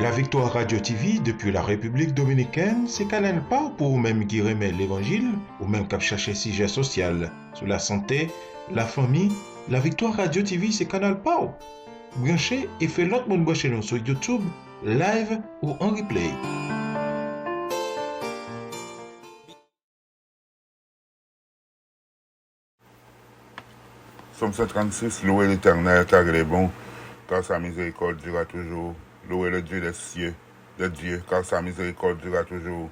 La Victoire Radio TV depuis la République Dominicaine, c'est Canal pas pour même qui remet l'Évangile ou même qui chercher sujet social sur la santé, la famille. La Victoire Radio TV, c'est Canal pas. Branchez et fait l'autre monde brancher nous sur YouTube, live ou en replay. Somme 136, louez l'Éternel car il est bon, car sa miséricorde durera toujours. Louez le Dieu des cieux, de Dieu, car sa miséricorde durera toujours.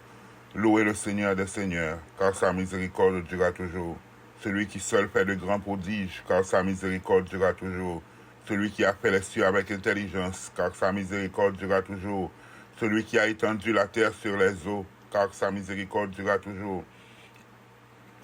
Louez le Seigneur des seigneurs, car sa miséricorde durera toujours. Celui qui seul fait de grands prodiges, car sa miséricorde durera toujours. Celui qui a fait les cieux avec intelligence, car sa miséricorde durera toujours. Celui qui a étendu la terre sur les eaux, car sa miséricorde durera toujours.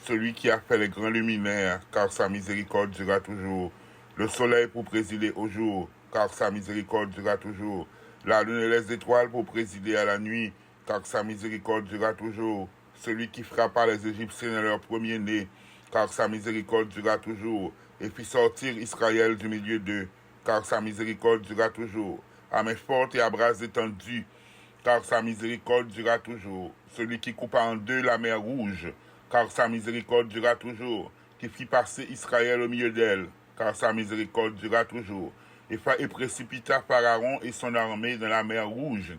Celui qui a fait les grands luminaires, car sa miséricorde durera toujours. Le soleil pour présider au jour, car sa miséricorde durera toujours. La lune et les étoiles pour présider à la nuit, car sa miséricorde durera toujours. Celui qui frappa les Égyptiens à leur premier-né, car sa miséricorde durera toujours. Et fit sortir Israël du milieu d'eux, car sa miséricorde durera toujours. À main forte et à bras étendus, car sa miséricorde durera toujours. Celui qui coupa en deux la mer rouge, car sa miséricorde durera toujours, qui fit passer Israël au milieu d'elle, car sa miséricorde durera toujours, et précipita Pharaon et son armée dans la mer rouge,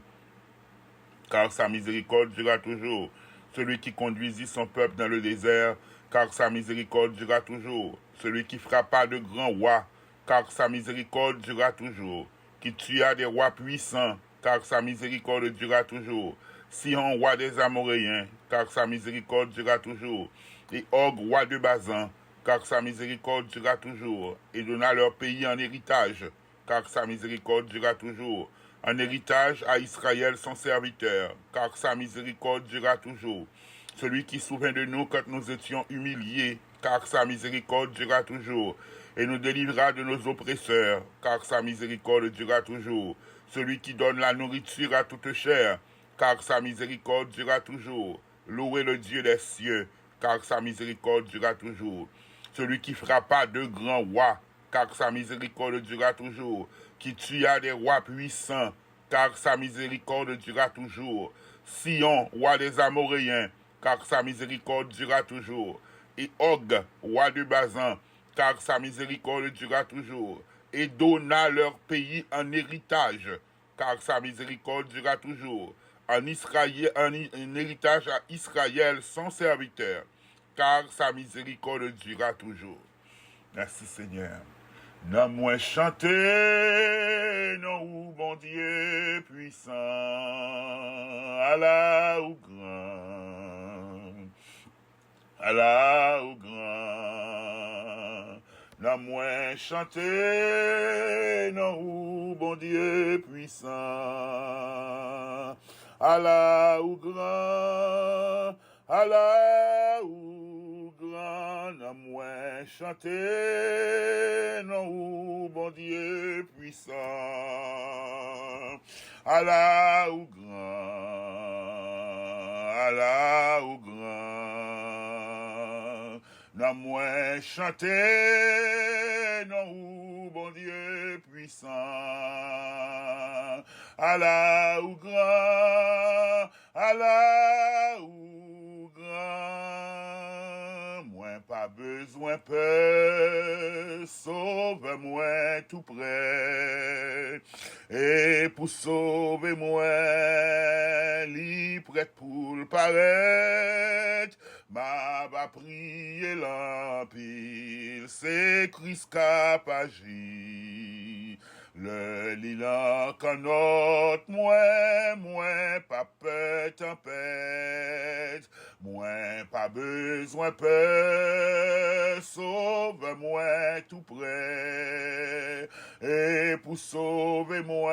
car sa miséricorde durera toujours. Celui qui conduisit son peuple dans le désert, car sa miséricorde durera toujours. Celui qui frappa de grands rois, car sa miséricorde durera toujours. Qui tua des rois puissants, car sa miséricorde durera toujours. Sihon, roi des Amoréens, car sa miséricorde durera toujours. Et Og, roi de Bazan, car sa miséricorde durera toujours. Et donna leur pays en héritage, car sa miséricorde durera toujours. En héritage à Israël son serviteur, car sa miséricorde durera toujours. Celui qui se souvient de nous quand nous étions humiliés, car sa miséricorde durera toujours. Et nous délivrera de nos oppresseurs, car sa miséricorde durera toujours. Celui qui donne la nourriture à toute chair, car sa miséricorde durera toujours. Louez le Dieu des cieux, car sa miséricorde durera toujours. Celui qui frappa de grands rois, car sa miséricorde durera toujours. Qui tua des rois puissants, car sa miséricorde durera toujours. Sion, roi des Amoréens, car sa miséricorde durera toujours. Et Og, roi de Bazan, car sa miséricorde durera toujours. Et donna leur pays en héritage, car sa miséricorde durera toujours. En héritage à Israël, son serviteur, car sa miséricorde durera toujours. Merci Seigneur. Non moins chanter, non ou bon Dieu puissant, Allah ou grand, Allah ou grand. Non moins chanter, non ou bon Dieu puissant, Allah ou grand, Allah ou grand, non moins chanter, non ou bon Dieu puissant, Allah ou grand, Allah ou grand, non moins chanter, non ou bon Dieu puissant, Allah ou grand, Allah ou grand, moins pas besoin peur, sauve-moi tout près, et pour sauver moi, li prête pour le paraître, m'a va prier l'empile, c'est Christ cap agi. Le lilan qu'en autre, moins pas peur tempête, moins pas besoin peur, sauve-moi tout près, et pour sauver moi,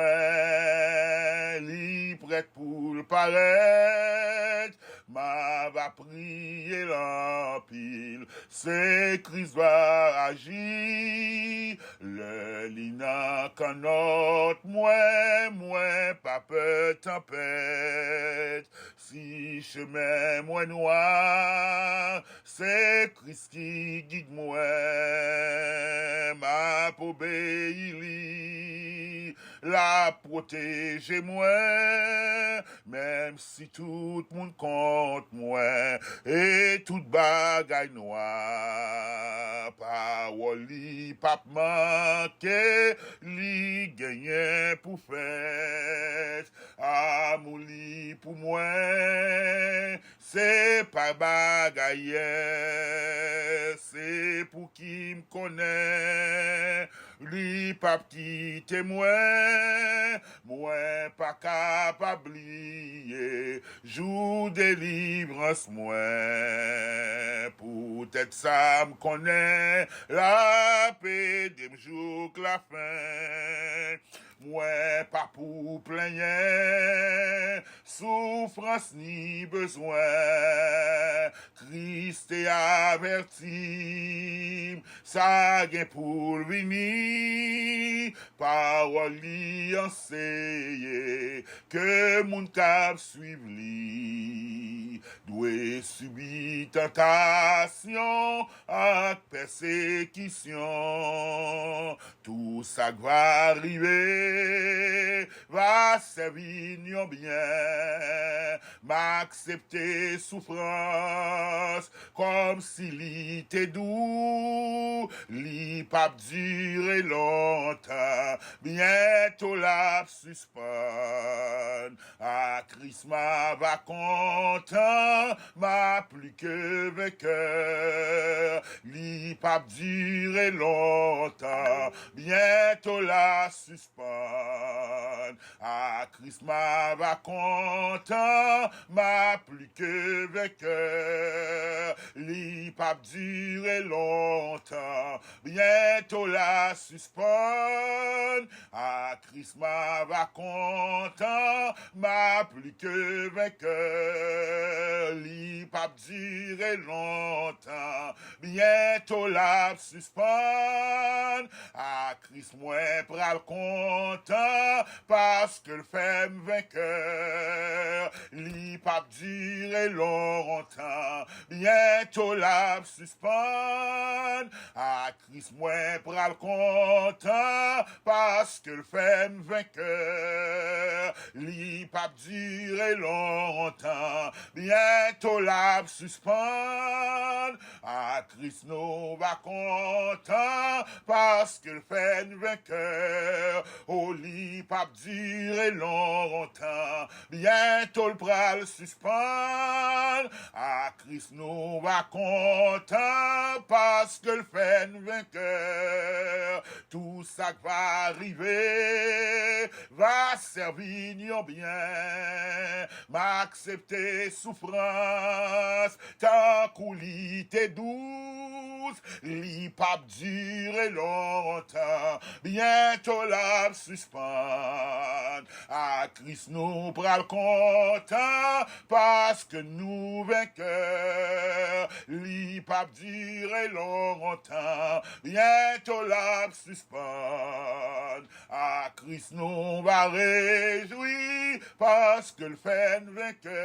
li prête pour le paraître, m'a va prier l'empile, c'est Christ va agir, le linan qu'en autre, moins pas peur tempête, si chemin moins noir, c'est Christ qui guide moi, m'a obéi, la protéger moi, même si tout le monde compte moi, et toute bagaille noire, parole li pas manquer, li gagner pour faire, amour li pour moi, c'est pas bagaille, c'est pour qui me connaît, lui pas quitter moi pas capable oublier, jour délivrance moi, peut-être ça me connaît, la paix des jours que la fin, moi pas pour plaigner, souffrance ni besoin, Christ est averti, ça gain pour venir, parole li enseigne, que moun kap suiv li, doit subir tentation ak persécution, tout ça va arriver, va servir bien, m'accepter souffrance, comme si li était doux, li pas durer longtemps, bientôt la suspend, à Christ ma va content, m'a plus que vainqueur, li pas durer longtemps, bientôt la suspend, à Christ ma va content, m'a plus que vainqueur, li pas durer longtemps, bientôt la suspend, à Christ ma va content, m'a plus que vainqueur, li pas durer longtemps, bientôt la suspend, à Christ moi pral content, parce que le fait vainqueur, li pas durer longtemps, bientôt la suspend, à Christ moi pral content, parce que le fait vainqueur, li pas durer longtemps, bientôt la suspend, à Christ nous va content, parce que le fait vainqueur, oh li pas durer longtemps, bientôt le pral suspend, à Christ nous va content, parce que le fait vainqueur, tout ça va arriver, va servir bien, m'accepter souffrance, tant qu'on lit t'es douce, li pas durer longtemps, bientôt la suspend, à Christ nous pral content, parce que nous vainqueurs, li pas durer longtemps, bientôt la suspend, à Christ nous va réjouir, parce que le fait vainqueur.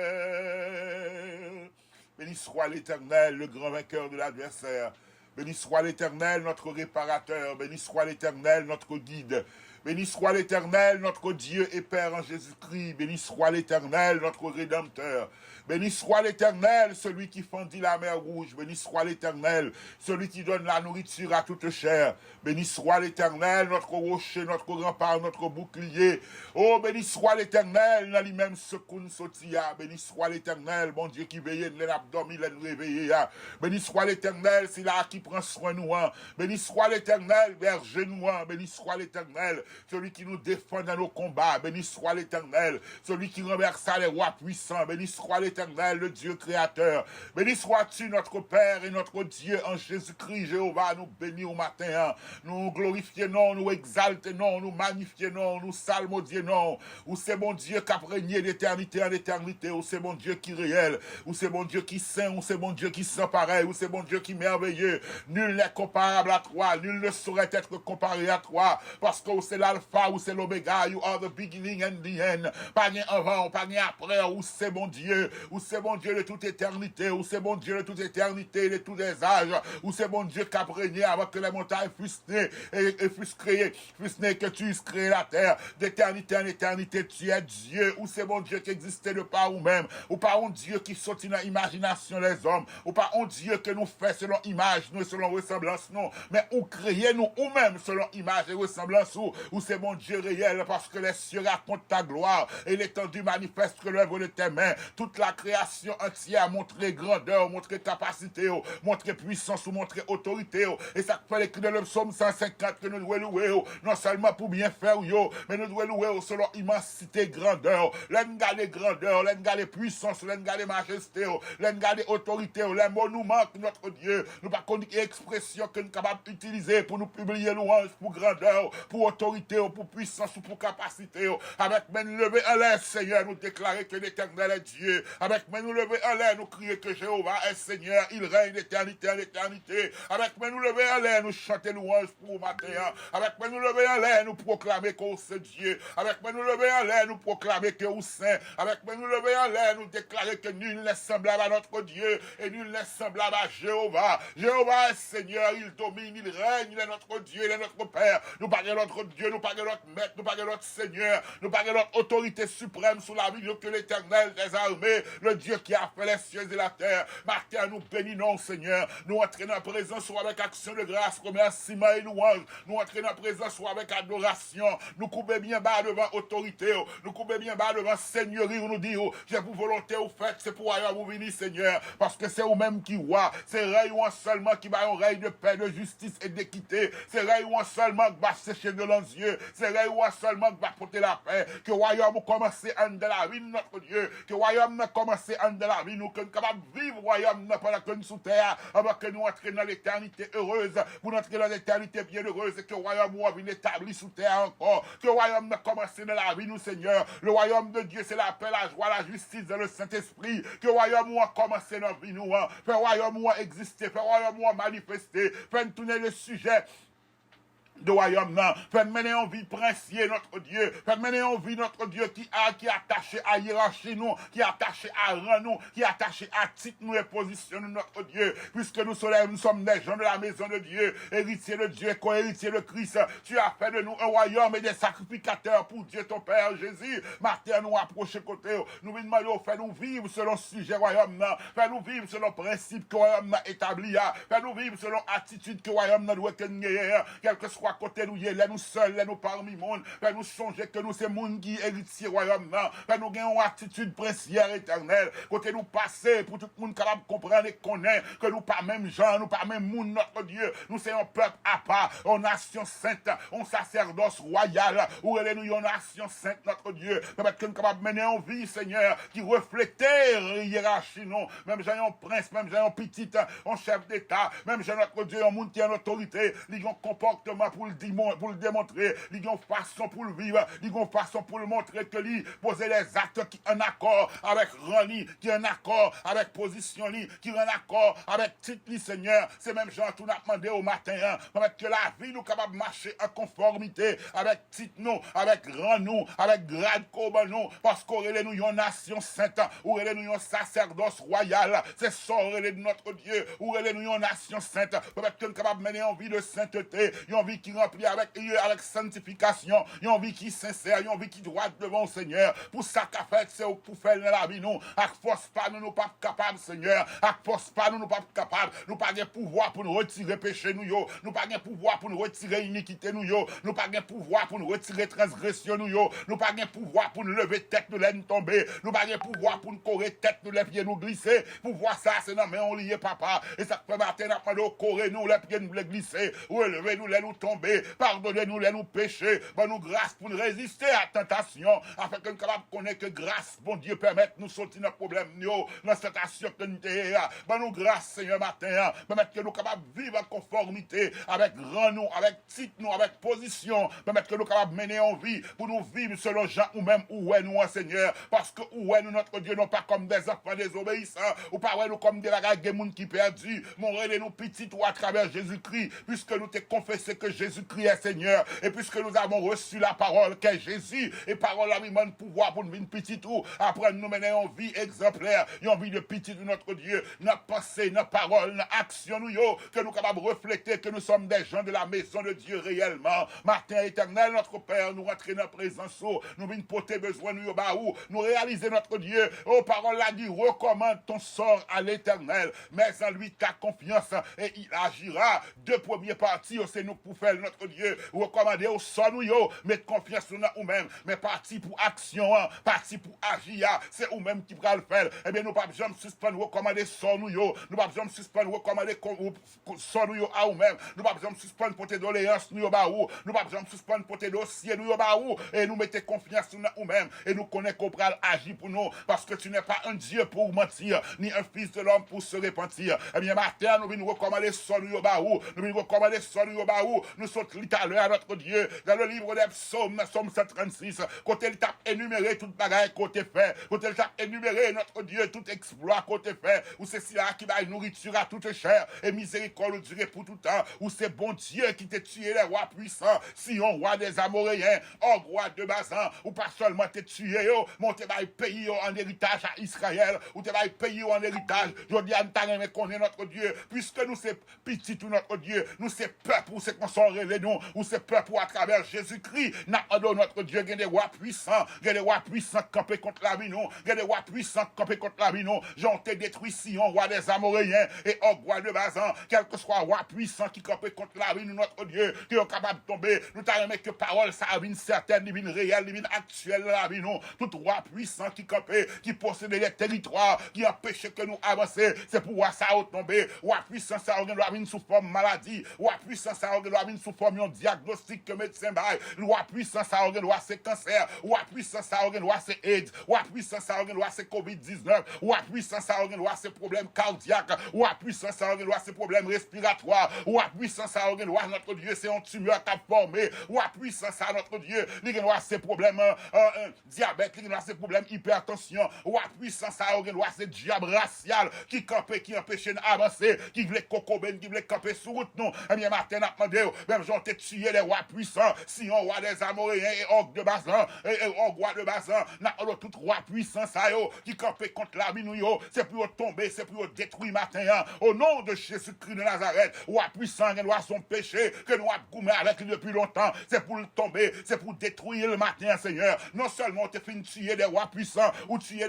Béni soit l'Éternel, le grand vainqueur de l'adversaire. Béni soit l'Éternel, notre réparateur. Béni soit l'Éternel, notre guide. Béni soit l'Éternel, notre Dieu et Père en Jésus-Christ. Béni soit l'Éternel, notre Rédempteur. Béni soit l'Éternel, celui qui fendit la mer rouge. Béni soit l'Éternel, celui qui donne la nourriture à toute chair. Béni soit l'Éternel, notre rocher, notre rempart, notre bouclier. Oh, béni soit l'Éternel, dans lui-même secours sotia. Béni soit l'Éternel, bon Dieu qui veille, l'abdomen, nous réveille. Béni soit l'Éternel, c'est là qui prend soin de nous. Béni soit l'Éternel, berger nous. Béni soit l'Éternel, celui qui nous défend dans nos combats. Béni soit l'Éternel, celui qui renversa les rois puissants. Béni soit l'Éternel, le Dieu créateur. Béni sois-tu notre Père et notre Dieu en Jésus-Christ. Jéhovah, nous bénis au matin. Nous glorifions, nous exaltons, nous magnifions, nous salmodions. Ou c'est mon Dieu qui a régné d'éternité en éternité. Ou c'est mon Dieu qui est réel. Ou c'est mon Dieu qui saint. Ou c'est mon Dieu qui sans pareil. Ou c'est mon Dieu qui est merveilleux. Nul n'est comparable à toi. Nul ne saurait être comparé à toi. Parce que c'est l'alpha ou c'est l'oméga. You are the beginning and the end. Pas ni avant, pas ni après. Ou c'est mon Dieu. Ou c'est mon Dieu de toute éternité. Ou c'est mon Dieu de toute éternité, de tous les âges. Ou c'est mon Dieu qui a régné avant que les montagnes fussent nées et fussent créées. Fussent nées que tu eusses créé la terre. D'éternité en éternité, tu es Dieu. Ou c'est mon Dieu qui existait de par ou même. Ou pas un Dieu qui sortit dans l'imagination des hommes. Ou pas un Dieu que nous fait selon image, nous selon ressemblance, non. Mais ou créer nous ou même selon image et ressemblance, ou c'est mon Dieu réel parce que les cieux racontent ta gloire et l'étendue manifeste que l'œuvre de tes mains. Toute la création entière montrer grandeur, montrer capacité, montrer puissance ou montrer autorité. Et ça fait l'écrit de le psaume 150 que nous devons louer, non seulement pour bien faire, mais nous devons louer selon immensité, grandeur, l'engagé grandeur, l'engagé puissance, l'engagé majesté, l'engagé autorité, les mots nous manquent, notre Dieu. Nous pas connaître expression que nous sommes capables d'utiliser pour nous publier louange, pour grandeur, pour autorité, pour puissance, ou pour capacité. Avec main levée en l'air, Seigneur, nous déclarer que l'Éternel est Dieu. Avec main levée en l'air, nous crier que Jéhovah est Seigneur, il règne d'éternité en éternité. Avec main levée en l'air, nous chanter louange pour matin. Avec main levée en l'air, nous proclamer que c'est Dieu. Avec main levée en l'air, nous proclamer que vous saint. Avec main levée en l'air, nous déclarer que nul n'est semblable à notre Dieu et nul n'est semblable à Jéhovah. Jéhovah est Seigneur, il domine, il règne, il est notre Dieu, il est notre Père. Nous parlons notre Dieu, nous parlons notre Maître, nous parlons notre Seigneur, nous parlons notre autorité suprême sous la vie de l'Éternel des armées, le Dieu qui a fait les cieux et la terre. Matin, nous bénissons, Seigneur. Nous entrons dans la présence, soit avec action de grâce, remerciement et louange. Nous entrons dans la présence, soit avec adoration. Nous coupons bien bas devant autorité. Nous coupons bien bas devant Seigneurie. Nous disons, j'ai pour volonté au fait, c'est pour ailleurs vous venir, Seigneur. Parce que c'est vous-même qui roi. C'est rayons seulement qui va un règne de paix, de justice et d'équité. C'est rayons seulement qui va sécher de leurs yeux. C'est rayons seulement qui va porter la paix. Que royaume commence en de la vie, notre Dieu. Que royaume commence en de la vie. Nous sommes capables de vivre royaume pendant que nous sous terre. Avant que nous entrions dans l'éternité heureuse. Vous entrez dans l'éternité bienheureuse. Et que royaume soit établi sous terre encore. Que royaume commence dans la vie, nous, Seigneur. Le royaume de Dieu, c'est la paix, la joie, la justice de le Saint-Esprit. Que royaume commence dans la vie, nous. Fait royaume exister, fait royaume manifester, fait tourner le sujet de royaume, non. Fait mener en vie princier notre Dieu. Fait mener en vie notre Dieu qui est attaché à hiérarchie nous, qui est attaché à rang nous, qui est attaché à titre nous et position nous, notre Dieu. Puisque nous sommes des gens de la maison de Dieu, héritiers de Dieu, co-héritiers de Christ. Tu as fait de nous un royaume et des sacrificateurs pour Dieu ton Père Jésus. Martin nous approche côté. Nous lui demandons, fais-nous vivre selon sujet royaume, non. Fais-nous vivre selon principe que royaume établi. Fais-nous vivre selon attitude que royaume doit tenir. Quel que soit côté nous, nous seuls, nous parmi monde, fait nous songer que nous c'est monde qui héritier royaume, fait nous gagnons une attitude princière éternelle, côté nous passer pour tout le monde capable de comprendre et connaître que nous pas même gens, nous pas même monde, notre Dieu, nous c'est un peuple à part, une nation sainte, un sacerdoce royal, où est nous une nation sainte, notre Dieu, permettre que nous capable mener en vie, Seigneur, qui reflétait hiérarchie, non, même j'ai un prince, même j'ai un petit, un chef d'État, même j'ai notre Dieu, un monde qui a une autorité, il y a un comportement pour le démontrer, il y a une façon pour le vivre, il y a une façon pour le montrer que lui poser les actes qui en accord avec Rani, qui en accord avec position li, qui en accord avec titre li, Seigneur. C'est même Jean tout n'a demandé au matin, pour que la vie nous capable de marcher en conformité avec titre nous, avec rang nous, avec grade comme nous, parce qu'on est nous une nation sainte, ou est nous un sacerdoce royal, c'est ça de notre Dieu, ou est nous une nation sainte, pour que nous capable de mener en vie de sainteté, une vie qui remplit avec sanctification, une vie qui sincère, une vie qui droite devant le Seigneur. Pour ça qu'a fait, c'est pour faire dans la vie, nous. À force pas, nous pas capables, Seigneur. À force pas, nous pas capables. Nous pas de pouvoir pour nous retirer péché, nous, yo. Nous pas de pouvoir pour nous retirer iniquité, nous, yo. Nous pas de pouvoir pour nous retirer transgression, nous, yo. Nous pas de pouvoir pour nous lever tête, nous laisser tomber. Nous pas de pouvoir pour nous courir tête, nous les pieds nous glisser. Pour voir ça, c'est non, mais on lié, papa. Et ça fait matin, nous correr, nous les pieds nous glisser. Ou lever, nous les nous tomber. tomber. Pardonnez-nous les nous péchés. Nous grâce pour nous résister à la tentation. Afin que nous capables de connaître que grâce, bon Dieu, permette nous sortir dans problème, dans la tentation que nous avons. Nous grâce, Seigneur, matin. Permettre que nous capables de vivre en conformité avec grand nous, avec titre nous, avec position. Permettre que nous capables de mener en vie pour nous vivre selon Jean ou même où est nous, Seigneur. Parce que où est nous, notre Dieu, non pas comme des enfants désobéissants, ou pas nous comme des bagages des gens qui perdus. Mon nous petits ou à travers Jésus-Christ, puisque nous t'ai confessé que Jésus-Christ est Seigneur, et puisque nous avons reçu la parole qu'est Jésus, et parole a mis mon pouvoir pour nous une petite ou après nous mener en vie exemplaire, une vie de petit de notre Dieu, notre pensée, notre parole, notre action, nous, que nous capables de refléter que nous sommes des gens de la maison de Dieu réellement. Matin éternel, notre Père, nous rentrer dans la présence, nous venons porter besoin, nous réaliser notre Dieu. Oh, parole l'a dit, recommande ton sort à l'éternel, mais en lui ta confiance, et il agira. Deux premières parties, c'est nous pour faire notre Dieu, recommander au sort nous, mettre confiance dans nous-mêmes, mais partie pour action, partie pour agir, c'est nous-mêmes qui pourra le faire. Eh bien, nous pas besoin de suspendre, recommander sort nous, nous pas besoin de suspendre, recommander sort nous à nous-mêmes, nous pas besoin de suspendre pour tes doléances nous, nous pas besoin de suspendre pour tes dossiers nous, et nous mettez confiance dans nous-mêmes, et nous connaissons qu'on pourra agir pour nous, parce que tu n'es pas un Dieu pour mentir, ni un fils de l'homme pour se repentir. Eh bien, matin, nous venons recommander son nous, nous venons recommander son nous sommes littéralement à notre Dieu, dans le livre des psaumes, Psaume 136, quand il t'a énuméré toute bagaille côté fait, quand il t'a énuméré notre Dieu, tout exploit côté fait, où c'est cela qui va nourriture à toute chair, et miséricorde durer pour tout temps, où c'est bon Dieu qui t'a tué les rois puissants, Sion, roi des Amoréens, Og, roi de Bazan, ou pas seulement t'es tué, mon t'es pays en héritage à Israël, ou t'es pays en héritage, je dis à nous qu'on est notre Dieu, puisque nous c'est petit tout notre Dieu, nous c'est peuple, ou c'est qu'on s'en révèle nous, ou c'est peuple à travers Jésus-Christ, notre Dieu, il y a des rois puissants, il y a des rois puissants campés contre la vie, il y a des rois puissants campés contre la vie, j'en t'ai détruit Sion, roi des Amoréens, et Og, roi de Bazan, quel que soit roi puissant qui campait contre la vie, notre Dieu, qui est capable de tomber, nous t'avons que parole, ça a une certaine, une réelle, une actuelle la vie, tout roi puissant qui campait, qui possédait les territoires, qui empêchait que nous avancer, c'est pour voir ça tomber, roi puissant, ça a une sous forme maladie, roi puissant, ça a une sous forme diagnostic que médecin bail, roi puissant, ça a c'est cancer, roi puissant, ça a c'est AIDS, roi puissant, ça a c'est COVID-19, roi puissant, ça a c'est problème cardiaque, roi puissant, ça a c'est problème respiratoire, roi puissant, ça a notre Dieu, c'est un tumeur qui a formé, roi puissant, ça notre Dieu, il a c'est problème diabète, il a c'est problème hypertension, roi puissant, ça a c'est diable racial qui campait, qui empêchait d'avancer, qui voulait cocoben, qui voulait camper sur route, non, et bien matin, même j'en t'ai tué les rois puissants, Sion, roi des Amoréens, et Og de Bazan, et Og, roi de Bazan, tout roi puissant, ça qui campait contre la vie, c'est pour tomber, c'est pour détruire matin, au nom de Jésus-Christ de Nazareth, roi puissant, il doit son péché, que nous avons gommé avec lui depuis longtemps, c'est pour le tomber, c'est pour détruire le matin, Seigneur. Non seulement tu fais tuer des rois puissants, ou tuer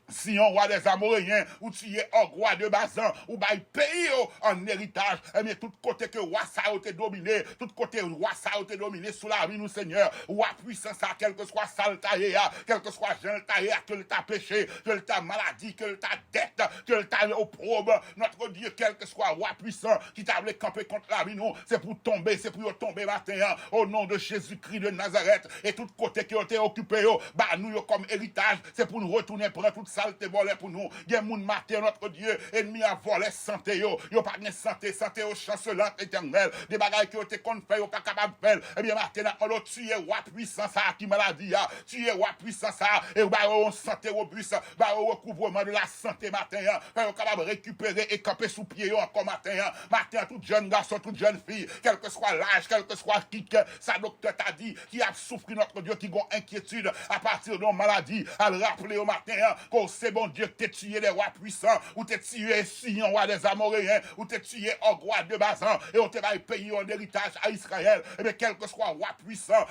Sion, roi des Amoréens, ou tu es Og, roi de Bazan, ou bail pays en héritage, et bien tout côté que roi ça a été dominé, tout côté roi ça a été dominé sous la vie nous Seigneur, roi puissant ça, quel que soit sale taillé, quel que soit jeune taillé, que le t'a péché, que le t'a maladie, que le t'a dette, que le t'a opprobre, notre Dieu, quel que soit roi puissant, qui t'a voulu camper contre la vie nous, c'est pour tomber matin, au nom de Jésus-Christ de Nazareth, et tout côté qui ont été occupés, bah nous comme héritage, c'est pour nous retourner prendre toute saleté volée pour nous. Il y a moun matin notre Dieu, ennemi a volé santé yo pas de santé au chancelante éternel. Des bagages qui ont été qu'on fait, pas capable de faire. Eh bien matin on l'a tué roi puissant ça qui maladie a, tué roi puissant ça et bah on santé robuste, bah on recouvrement de la santé matin, on capable récupérer et camper sous pied encore matin toute jeune garçon, toute jeune fille, quel que soit l'âge, quel que soit qui ça docteur t'a dit qui a souffert notre Dieu qui ont inquiétude à partir d'une maladie, à le rappeler au matin que c'est bon Dieu que t'es tué les rois puissants, ou t'es tué Sion, roi des Amoréens, ou t'es tué Og, roi de Bazan, et on t'a payé en héritage à Israël. Et bien, quel que soit roi puissant,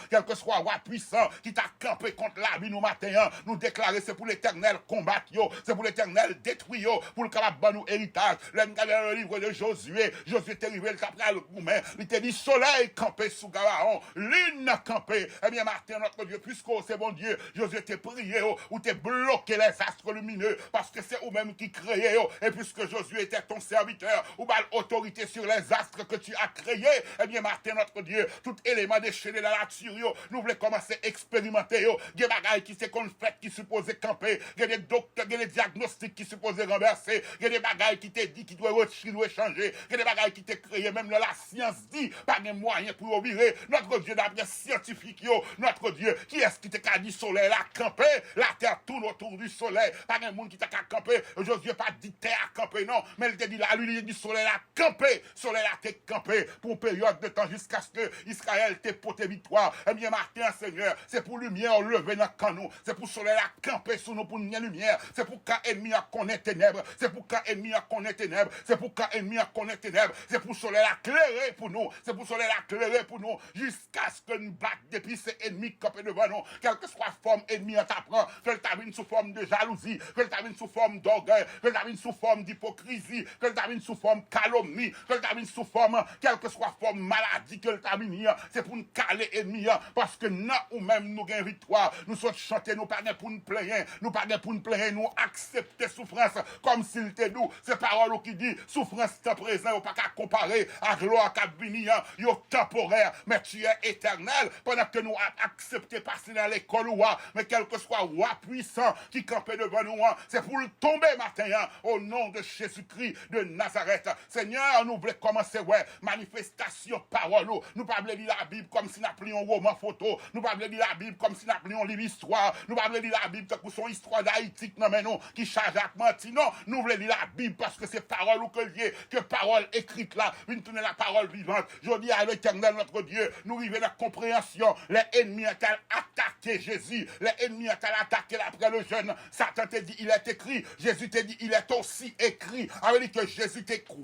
qui t'a campé contre la vie nous matin, nous déclarer c'est pour l'éternel combattre, c'est pour l'éternel détruire, pour le capable nous héritage. Le livre de Josué t'est arrivé le capral gourmet, il t'a dit soleil campé sous Gabaon, lune campé. Eh bien, matin, notre Dieu, puisque c'est bon Dieu, Josué t'est prié, ou t'es bloqué les astres astre lumineux, parce que c'est vous-même qui créez, et puisque Josué était ton serviteur, ou mal autorité sur les astres que tu as créés, eh bien, Martin, notre Dieu, tout élément déchaîné dans la nature, nous voulons commencer à expérimenter, il y a des bagailles qui se fait, qui supposaient camper, il y a des docteurs, il y a des diagnostics qui supposaient renverser, il y a des bagailles qui t'ont dit qui doivent changer, il y a des bagailles qui t'ont créé, même là, la science dit, pas de moyens pour virer, notre Dieu, d'après scientifique, notre Dieu, qui est-ce qui t'a dit soleil là, camper, la terre tourne autour du soleil, pas de monde qui t'a camper, Josué pas dit terre à camper, non, mais il t'a dit la lune du soleil là, camper, soleil là, t'es campé, pour une période de temps jusqu'à ce que Israël t'ait porté victoire, eh bien, Martin, Seigneur, c'est pour lumière lever dans le canon, c'est pour soleil là, camper sur nous pour une lumière, c'est pour quand ennemi a connaît ténèbres, c'est pour quand ennemi a connaît ténèbres, c'est pour quand ennemi a connaît ténèbres, c'est pour soleil là, clairer pour nous, c'est pour soleil là, clairer pour nous, jusqu'à ce que nous battions depuis ces ennemis campés devant nous, quelle que soit forme ennemi en t'apprend, qu'elle t'amène sous forme de jalousie, qu'elle t'amène sous forme d'orgueil, qu'elle t'amène sous forme d'hypocrisie, qu'elle t'amène sous forme calomnie, qu'elle t'amène sous forme, quelle que soit forme maladie qu'elle t'amène, c'est pour nous caler ennemi, parce que nous ou même nous gagnons victoire, nous sommes chanter, nous pas pour nous plaindre, nous pas pour nous plaindre, nous accepter souffrance comme s'il était nous, c'est parole qui dit, souffrance temps présent, ou pas qu'à comparer à gloire qu'à venir, yo temporaire, mais tu es éternel, pendant que nous accepter passer dans l'école ou mais quel que soit roi puissant qui campait devant nous, c'est pour le tomber matin, au nom de Jésus-Christ de Nazareth. Seigneur, nous voulons commencer, manifestation, parole, nous pas lire la Bible comme si nous appelions un roman photo, nous pas lire la Bible comme si nous appelions un livre histoire, nous pas lire la Bible comme son histoire d'Haïti, non mais non, qui charge à mentir, non, nous voulons lire la Bible parce que c'est parole ou que parole écrite là, une tourner la parole vivante. Je dis à l'Éternel notre Dieu, nous arrivons à la compréhension, les ennemis ont attaqué Jésus, les ennemis ont attaqué après le jeune, Satan t'a dit, il est écrit, Jésus t'a dit, il est aussi écrit, avec dit que Jésus t'a cru,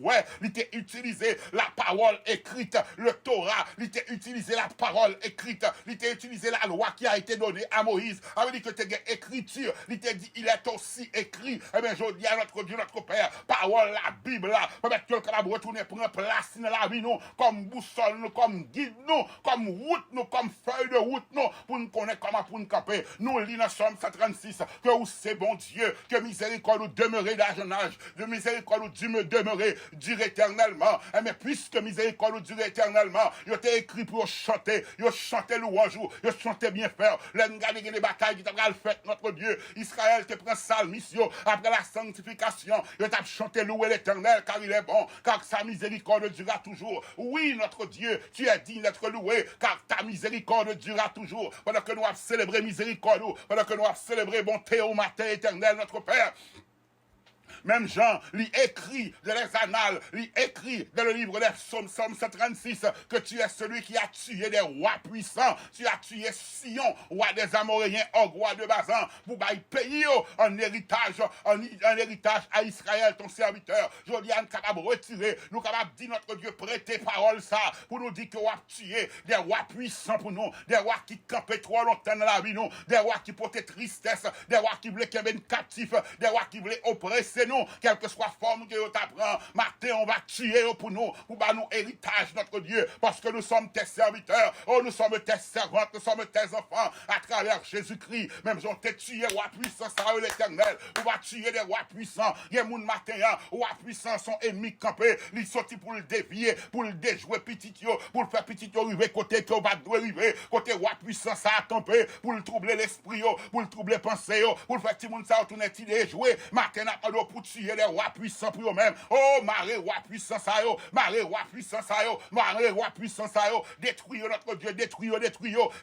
il t'a utilisé la parole écrite, le Torah, il t'a utilisé la parole écrite, il t'a utilisé la loi qui a été donnée à Moïse, avec dit que t'as écriture, il t'a dit, il est aussi écrit, eh bien, je dis à notre Dieu, notre Père, parole, la Bible là, permettre que le capable retourner prendre place dans la vie, nous, comme boussole, nous, comme guide, nous, comme route, nous, comme feuille de route, nous, pour nous connaître comment pour nous camper. Nous, lisons dans Somme 136, que où c'est bon Dieu, que miséricorde nous demeurer d'âge en âge, de miséricorde nous Dieu me demeurer, dire éternellement. Mais puisque miséricorde nous dure éternellement, il était écrit pour chanter louange, il chantait bien faire, les batailles qui t'a fait notre Dieu. Israël te prend sa mission après la sanctification, il t'a chanté louer l'Éternel car il est bon, car sa miséricorde durera toujours. Oui, notre Dieu, tu es digne d'être loué, car ta miséricorde durera toujours. Pendant que nous avons célébré miséricorde, pendant que nous avons célébré bonté au matin éternel, notre Père. Même Jean, lui écrit dans les annales, lui écrit dans le livre des psaumes, Psaume 136, que tu es celui qui a tué des rois puissants, tu as tué Sion, roi des Amoréens, roi de Bazan, pour payer un héritage à Israël, ton serviteur. Je dis, nous capable de retirer, nous capable de dire notre Dieu, prêter parole ça, pour nous dire que vous avez tué des rois puissants pour nous, des rois qui campaient trop longtemps dans la vie, nous, des rois qui portaient tristesse, des rois qui voulaient qu'il y ait captifs, des rois qui voulaient oppresser nous, quelle que soit forme que tu apprends, matin on va tuer pour nous, pour nous héritage notre Dieu, parce que nous sommes tes serviteurs, nous sommes tes servantes, nous sommes tes enfants, à travers Jésus-Christ, même si on t'a tué, roi puissant, ça a l'éternel, on va tuer des rois puissants, il y a mon matin, roi puissant, son ennemi campé, il sorti pour le dévier, pour le déjouer petit yo, pour le faire petit yo, arriver côté que va arriver, côté roi puissant, ça a campé, pour le troubler l'esprit, pour le troubler pensée, pour le faire petit monde ça, retourner il déjouer, matin, pour tuer les rois puissants pour eux-mêmes. Oh, maré, roi puissant, ça yo. Maré, roi puissant, ça yo. Maré, roi puissant, ça yo. Détruire notre Dieu, détruire.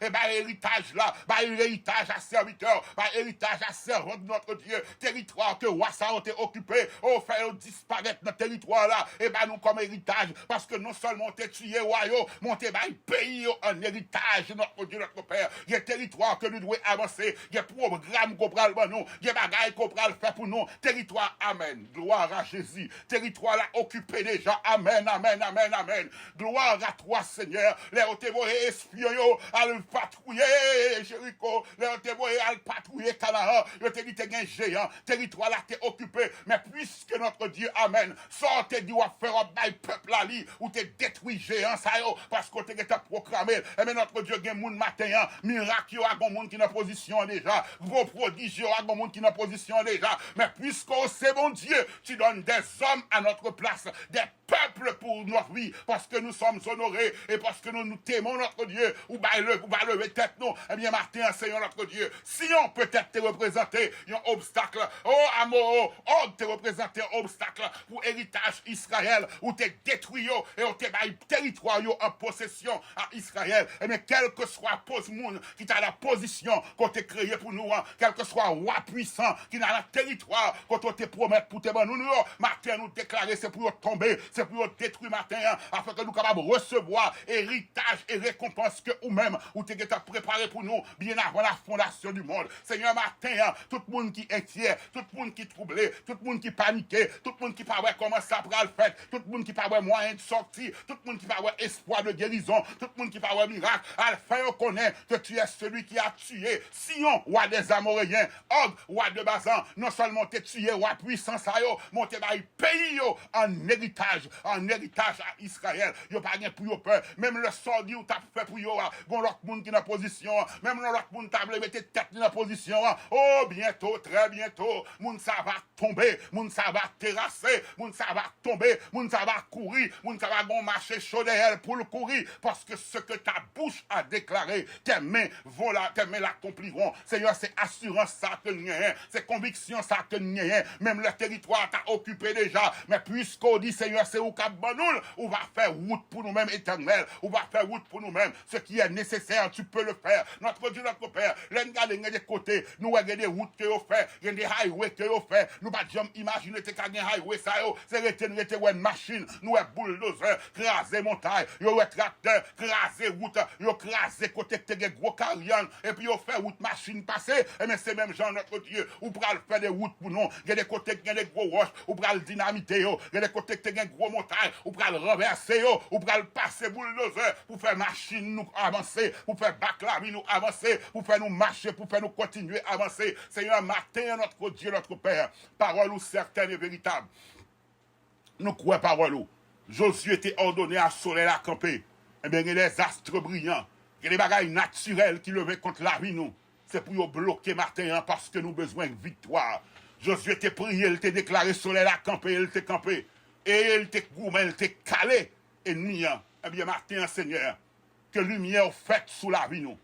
Et bah, héritage là, bah, héritage à serviteur, bah, héritage à servant de notre Dieu. Territoire que roi ça a été occupé. Oh, faire disparaître notre territoire là. Et bah, nous comme héritage, parce que non seulement on t'a tué, roi yo, monter bah, pays en héritage, notre Dieu, notre Père. Il y a territoire que nous devons avancer. Il y a programme qu'on prend nous. Il y a bagaille qu'on prend faire pour nous. Territoire amen. Gloire à Jésus. Territoire là occupé déjà, amen, amen, amen, amen. Gloire à toi, Seigneur. Les otévoyés espions, à le patrouiller, Jéricho. Les otévoyés à le patrouiller, Canaan. Le territoire est géant. Territoire là t'es occupé. Mais puisque notre Dieu, amen, sortez du faire un bail peuple là, ou t'es détruit géant, ça yo, parce qu'on t'a proclamé. Et mais notre Dieu, il y a moun matin, miracle, il y a un monde qui est en position déjà. Gros prodige, il y a un monde qui est en position déjà. Mais puisque c'est bon Dieu, tu donnes des hommes à notre place, des peuples pour notre vie, parce que nous sommes honorés et parce que nous t'aimons notre Dieu, ou bah lever tête nous, eh bien Martin, Seigneur notre Dieu, si on peut-être te représenter un obstacle, oh amour, oh te représenter un obstacle pour héritage Israël, ou te détruit et on te bail territoire en possession à Israël, eh bien quel que soit pose monde qui t'a la position qu'on t'a créé pour nous, quel que soit roi puissant qui n'a la territoire qu'on te promet pour te nous, Martin nous déclarer c'est pour tomber, c'est pour détruire matin, afin que nous capables de recevoir héritage et récompense que ou-même, ou t'es préparé pour nous, bien avant la fondation du monde. Seigneur, matin, tout le monde qui est inquiet, tout le monde qui est troublé, tout le monde qui est paniqué, tout le monde qui parle comment ça pourra le faire, tout le monde qui parle moyen de sortir, tout le monde qui parle espoir de guérison, tout le monde qui parle miracle, à la fin, on connaît que tu es celui qui a tué Sion, roi des Amoréens, Og, roi de Bazan, non seulement t'es tué, roi puissant, ça yo, monté par pays yo, en héritage à Israël. Yo pas rien pour yo peur. Même le sordi ou t'a fait pour yo, bon l'autre monde qui est en position, même l'autre monde t'a levé tête en position. Oh, bientôt, très bientôt, moun ça va tomber, moun ça va terrasser, moun ça va tomber, moun ça va courir, moun ça va gon marcher chaud derrière pour le courir, parce que ce que ta bouche a déclaré, tes mains vont là, tes mains l'accompliront. Seigneur, c'est assurance ça que n'y a, c'est conviction ça que n'y a, même le territoire t'a occupé déjà, mais puisqu'on dit Seigneur, c'est au cap Banoul, on va faire route pour nous-mêmes éternel, on va faire route pour nous-mêmes, ce qui est nécessaire, tu peux le faire. Notre Dieu, notre Père, l'engagement des côtés, nous avons des routes que vous faites, il y a des highways que vous faites, nous pas jamais imaginer que des highways, ça, c'est une machine, nous avons bulldozer, craser montagne, nous avons tracteur, craser route, nous avons crasé côté que des gros carrions, et puis vous fait route machine passer, et mais c'est même genre notre Dieu, ou pour faire des routes pour nous, il y a des côtés qui ont des gros roches, ou pour le dynamiter, il y a des côtés qui ont des gros montagnes, ou pour le renverser, ou pour le passer bulldozer, pour faire machine nous avancer, pour faire baclavi nous avancer, pour faire nous marcher, pour faire nous continuer à avancer. Seigneur, matin, notre Dieu, notre Père, parole ou certaine et véritable. Nous croyons parole ou. Josué était ordonné à soleil à camper. Eh bien, il y a des astres brillants, il y a des bagailles naturelles qui levaient contre la vie nous. C'est pour bloquer matin parce que nous avons besoin de victoire. Josué était prié, il était déclaré soleil à camper, il était campé. Et il était gourmand, il était calé. Ennemi, eh bien, matin, Seigneur, que lumière faite sous la vie nous.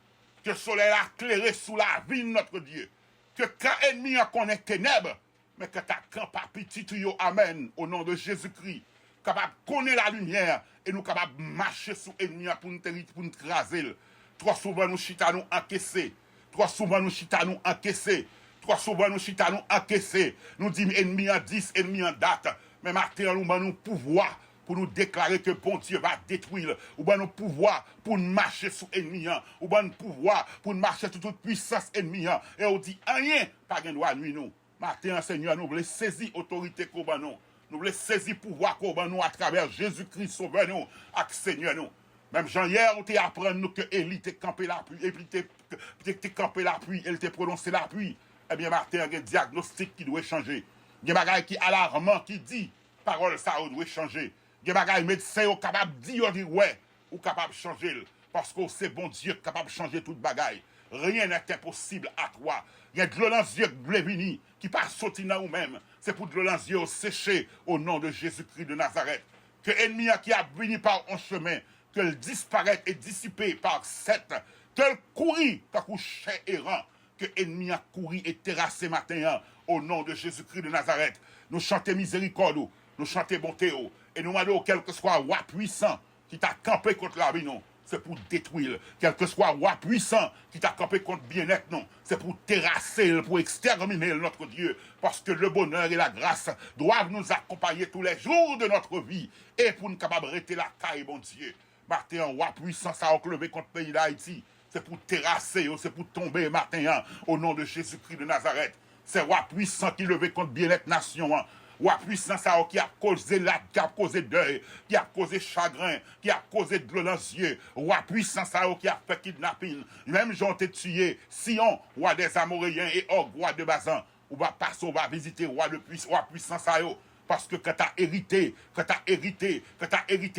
Que soleil a éclairé sous la vie de notre Dieu. Que quand ennemi a connaît ténèbres, mais que ta camp pas petit, amen, au nom de Jésus-Christ, capable de connaître la lumière et nous capables de marcher sous ennemi pour nous craser. Trop souvent nous chita nous encaisser. Trop souvent nous chita nous encaisser. Trop souvent nous chita nous encaisser. Nous disons ennemi en 10, ennemi en date. Mais maintenant nous avons pouvoir pour nous déclarer que bon Dieu va détruire, ou bien nous pouvoir pour nous marcher sous ennemi, ou bien nous pouvoir pour nous marcher sous toute puissance ennemi, et on dit rien, pas de droit nuit nous. Matin, Seigneur, nous voulons saisir autorité qu'on va nous. Nous voulons saisir pouvoir qu'on va nous à travers Jésus-Christ sauveur nous, avec Seigneur nous. Même Jean hier, on t'a appris nous que Élie t'a campé la pluie, et puis t'es campé la pluie, elle t'a prononcé la pluie. Eh bien, Martin, il y a un diagnostic qui doit changer. Il y a un bagage qui est alarmant, qui dit, parole ça doit changer. Il y a des bagages médecins capables de dire ouais, ou capable de changer. Parce que c'est bon Dieu capable de changer toute bagaille. Rien n'est impossible à toi. Il y a de l'eau dans les yeux qui venir, qui passe sortir dans nous-mêmes. C'est pour de l'eau dans les yeux sécher au nom de Jésus-Christ de Nazareth. Que l'ennemi qui a venu par un chemin, que le disparaisse et dissipé par sept, que le courir par un chien errant, que l'ennemi a couru et terrassé matin au nom de Jésus-Christ de Nazareth. Nous chantons miséricorde, nous chantons bonté, et nous demandons quel que soit roi puissant qui t'a campé contre la vie, non, c'est pour détruire. Quel que soit roi puissant qui t'a campé contre bien-être, non, c'est pour terrasser, pour exterminer notre Dieu. Parce que le bonheur et la grâce doivent nous accompagner tous les jours de notre vie. Et pour nous capables arrêter la caille, bon Dieu. Martin, un roi puissant, ça a levé contre le pays d'Haïti. C'est pour terrasser, c'est pour tomber, Martin, au nom de Jésus-Christ de Nazareth. C'est roi puissant qui levé contre bien-être nation. Hein. Roi puissant ça qui a causé la, qui a causé deuil, qui a causé chagrin, qui a causé de l'eau dans les yeux. Roi puissant ça qui a fait kidnapping. Même gens t'ont tué. Sion, roi des Amoréens et Og, roi de Bazan. On va passer, on va visiter roi puissant ça parce que quand t'as hérité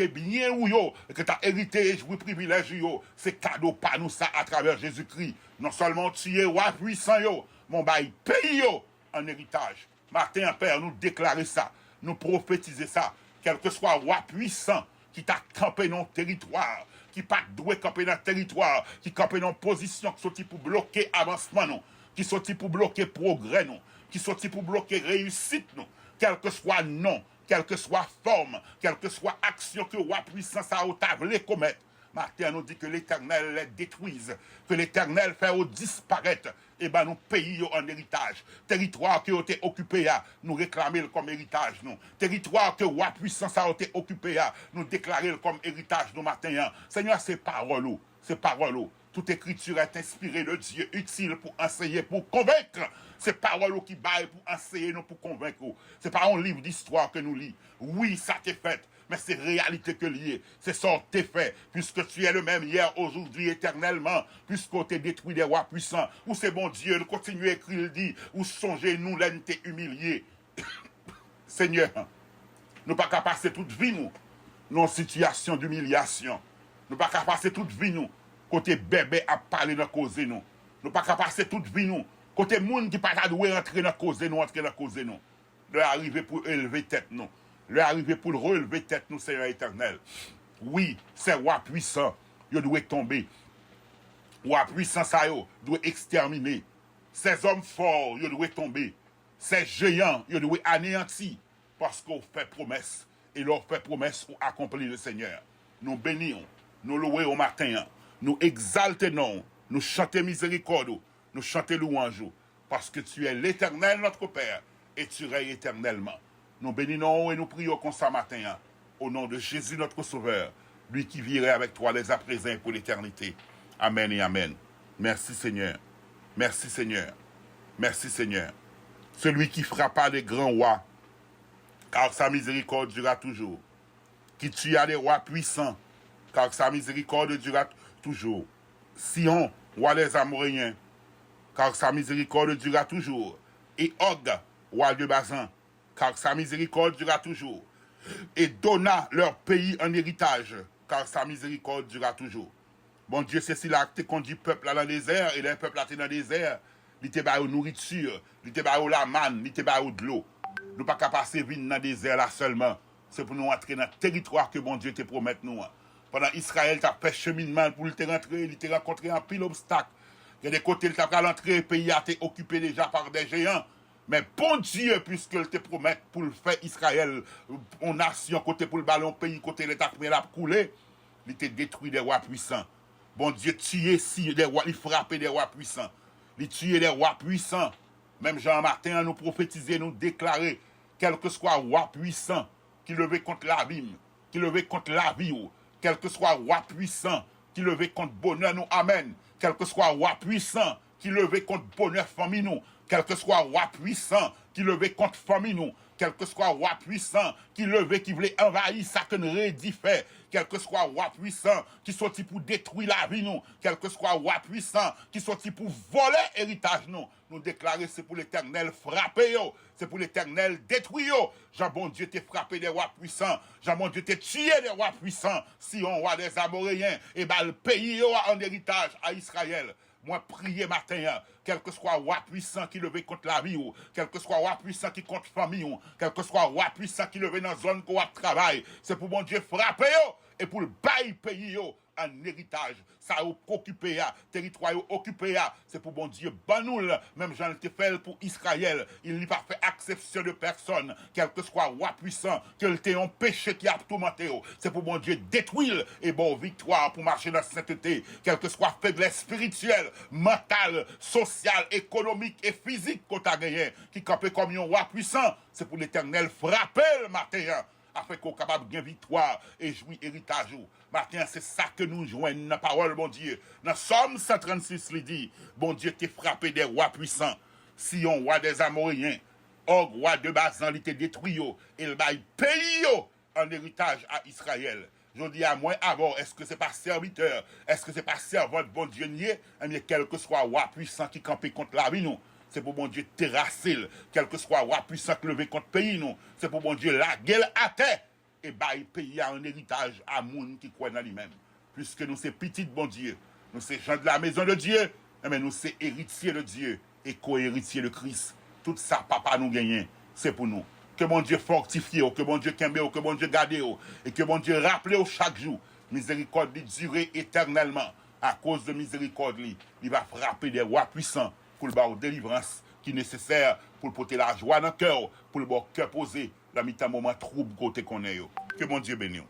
bien ou yo, que t'as hérité joué privilège yo, c'est cadeau pas nous ça à travers Jésus-Christ. Non seulement tu es roi puissant yo, mon bail pays yo en héritage. Matin, Père, nous déclarer ça, nous prophétiser ça, quel que soit roi puissant qui t'a campé dans le territoire, qui pas doué camper dans le territoire, qui campé dans une position qui sorti pour bloquer avancement nous, qui sorti pour bloquer progrès nous, qui sorti pour bloquer réussite nous, quel que soit nom, quelle que soit forme, quelle que soit action que roi puissant ça au table commettre. Martin nous dit que l'Éternel les détruise, que l'Éternel fait disparaître, et ben nous payons en héritage. Territoire qui a été occupé, nous réclamer comme héritage. Nous. Territoire que roi puissant ça a été occupé, nous déclarer comme héritage nous matin. Seigneur, c'est parole. C'est parole. Toute écriture est inspirée de Dieu, utile pour enseigner, pour convaincre. C'est parole qui baille pour enseigner, non pour convaincre. C'est pas un livre d'histoire que nous lisons. Oui, ça t'est fait, mais c'est réalité que lié. C'est ça t'est fait, puisque tu es le même hier, aujourd'hui, éternellement, puisqu'on t'est détruit des rois puissants. Ou c'est bon Dieu, nous continuons à écrire, il dit, ou songez, nous, l'un t'est humilié. Seigneur, nous pas qu'à passer toute vie, nous, en situation d'humiliation. Nous pas qu'à passer toute vie, nous, côté bébé à parler dans cause nous. Nous pas qu'à passer toute vie nous. Côté monde qui pas doué entrer dans cause nous, entrer dans cause nous. Le arriver pour élever tête nous. Le arriver pour relever tête nous, Seigneur éternel. Oui, c'est roi puissant, il doit tomber. Roi puissant ça doit exterminer. Ces hommes forts, ils doivent tomber. Ces géants, ils doivent anéantir parce qu'on fait promesse et leur fait promesse pour accomplir le Seigneur. Nous bénissons, nous louons au matin. Nous exaltons, nous chantons miséricorde, nous chantons louange, parce que tu es l'Éternel notre Père, et tu règnes éternellement. Nous bénissons et nous prions comme ça matin, au nom de Jésus notre Sauveur, lui qui vivrait avec toi les à présent pour l'éternité. Amen et amen. Merci Seigneur. Merci Seigneur. Merci Seigneur. Celui qui frappa les grands rois, car sa miséricorde durera toujours. Qui tua les rois puissants, car sa miséricorde durera toujours. Sion, roi des Amoréens, car sa miséricorde durera toujours. Et Og, roi de Bazan, car sa miséricorde durera toujours. Et donna leur pays en héritage, car sa miséricorde durera toujours. Bon Dieu, c'est si là que tu conduis le peuple dans le désert, et le peuple là dans le désert, il te bat nourriture, il te bat la manne, il te bat de l'eau. Nous ne pouvons pas passer vite dans le désert là seulement. C'est pour nous entrer dans le territoire que bon Dieu te promet nous. Pendant Israël, tu as fait cheminement pour te rentrer, il t'a rencontré un pile d'obstacles. Il y a des côtés, il t'a rentré, le pays a été occupé déjà par des géants. Mais bon Dieu, puisqu'il te promet pour le faire Israël, en nation, côté pour le ballon, pays, côté l'État qui a coulé, il t'a détruit des rois puissants. Bon Dieu, tuer si des rois, il frappait des rois puissants. Il tuer des rois puissants. Même Jean-Martin nous prophétiser, nous déclarer, quel que soit roi puissant qui levait contre l'abîme, qui levait contre la vie, quel que soit roi puissant qui levait contre bonheur, nous, amen. Quel que soit roi puissant qui levait contre bonheur famille, nous. Quel que soit roi puissant qui levait contre famille, nous. Quel que soit roi puissant qui levait, qui voulait envahir ça que nous fait. Quel que soit roi puissant qui sortit pour détruire la vie, nous. Quel que soit roi puissant qui sortit pour voler héritage, nous. Nous déclarer, c'est pour l'Éternel frapper, yo. C'est pour l'Éternel détruire, yo. Jean bon Dieu t'est frappé des rois puissants. Jean bon Dieu t'est tué des rois puissants. Si on roi des Amoréens, et ben le pays yo en héritage à Israël. Moi, prier matin, quel que soit roi puissant qui levait contre la vie, quel que soit roi puissant qui contre famille, quel que soit roi puissant qui levait dans la zone qu'on travail, c'est pour mon Dieu frapper, et pour le bail pays, en héritage. Ça a occupé, territoire occupé, c'est pour bon Dieu banoul, même Jean le fait pour Israël. Il n'y pas fait exception de personne, quel que soit roi puissant, quel était un péché qui a tourmenté. C'est pour bon Dieu détruire et bon victoire pour marcher dans la sainteté, quelle que soit faiblesse spirituelle, mentale, sociale, économique et physique qu'on a gagné, qui campait comme un roi puissant. C'est pour l'Éternel frapper le matin, afin qu'on soit capable de gagner victoire et jouir héritage. Matin, c'est ça que nous joignons dans la parole, bon Dieu. Dans Somme 136, il dit, bon Dieu, t'es frappé des rois puissants. Sion, roi des Amoréens, Og, roi de Bazan, il te détruit, il va payer en héritage à Israël. Je dis à moi, avant, est-ce que c'est pas serviteur, est-ce que c'est pas servant de bon Dieu nié? Eh bien, quel que soit roi puissant qui campait contre la vie, nous, c'est pour bon Dieu terrasser, quel que soit roi puissant qui levé contre le pays, nous, c'est pour bon Dieu la gueule à terre, et bah, il paye en héritage à moun qui croit dans lui-même. Puisque nous, c'est petit bon Dieu, nous, c'est gens de la maison de Dieu, eh bien, nous, c'est héritier de Dieu et co-héritier de Christ. Tout ça, papa nous gagne, c'est pour nous. Que mon Dieu fortifie, que mon Dieu kembe, que mon Dieu garde, et que mon Dieu rappelle chaque jour, miséricorde durer éternellement. À cause de miséricorde, il va frapper des rois puissants pour le bar délivrance qui est nécessaire pour porter la joie dans le cœur, pour le cœur posé, la mi-temps moment trouble côté qu'on est. Que mon Dieu bénisse.